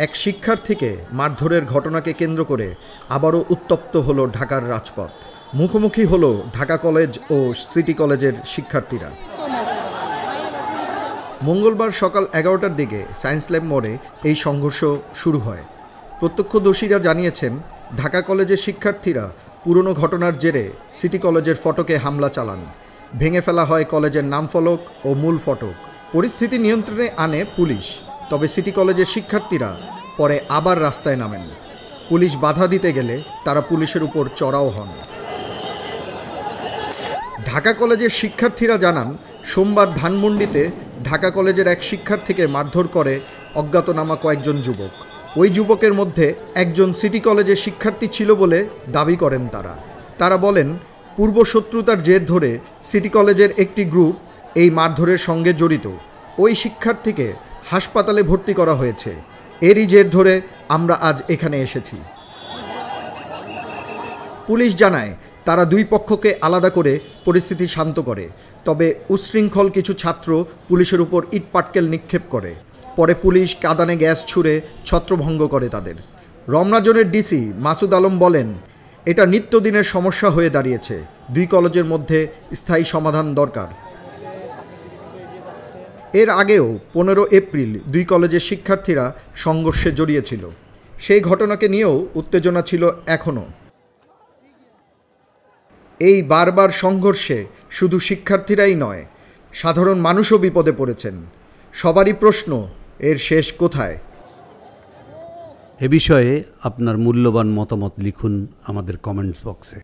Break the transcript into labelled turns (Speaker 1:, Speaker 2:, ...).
Speaker 1: এক শিক্ষার্থীকে মারধরের ঘটনাকে কেন্দ্র করে আবারও উত্তপ্ত হলো ঢাকার রাজপথ। মুখোমুখি হলো ঢাকা কলেজ ও সিটি কলেজের শিক্ষার্থীরা। মঙ্গলবার সকাল 11টার দিকে সায়েন্স ল্যাব মোড়ে এই সংঘর্ষ শুরু হয়। প্রত্যক্ষদর্শীরা জানিয়েছেন, ঢাকা কলেজের শিক্ষার্থীরা পুরনো ঘটনার জেরে সিটি কলেজের ফটকে হামলা চালান। ভেঙে ফেলা হয় কলেজের নামফলক ও মূল ফটক। পরিস্থিতি নিয়ন্ত্রণে আনে পুলিশ, তবে সিটি কলেজের শিক্ষার্থীরা পরে আবার রাস্তায় নামেন। পুলিশ বাধা দিতে গেলে তারা পুলিশের উপর চড়াও হন। ঢাকা কলেজের শিক্ষার্থীরা জানান, সোমবার ধানমন্ডিতে ঢাকা কলেজের এক শিক্ষার্থীকে মারধর করে অজ্ঞাতনামা কয়েকজন যুবক। ওই যুবকের মধ্যে একজন সিটি কলেজের শিক্ষার্থী ছিল বলে দাবি করেন তারা। তারা বলেন, পূর্বশত্রুতার জের ধরে সিটি কলেজের একটি গ্রুপ এই মারধরের সঙ্গে জড়িত। ওই শিক্ষার্থীকে হাসপাতালে ভর্তি করা হয়েছে। এরই জের ধরে আমরা আজ এখানে এসেছি। পুলিশ জানায়, তারা দুই পক্ষকে আলাদা করে পরিস্থিতি শান্ত করে। তবে উচ্ছৃঙ্খল কিছু ছাত্র পুলিশের উপর ইটপাটকেল নিক্ষেপ করে। পরে পুলিশ কাঁদানে গ্যাস ছুড়ে ছত্রভঙ্গ করে তাদের। রমনা জোনের ডিসি মাসুদ আলম বলেন, এটা নিত্যদিনের সমস্যা হয়ে দাঁড়িয়েছে। দুই কলেজের মধ্যে স্থায়ী সমাধান দরকার। এর আগেও 15 এপ্রিল দুই কলেজের শিক্ষার্থীরা সংঘর্ষে জড়িয়েছিল। সেই ঘটনাকে নিয়েও উত্তেজনা ছিল এখনও। এই বারবার সংঘর্ষে শুধু শিক্ষার্থীরাই নয়, সাধারণ মানুষও বিপদে পড়েছেন। সবারই প্রশ্ন, এর শেষ কোথায়?
Speaker 2: এ বিষয়ে আপনার মূল্যবান মতামত লিখুন আমাদের কমেন্টস বক্সে।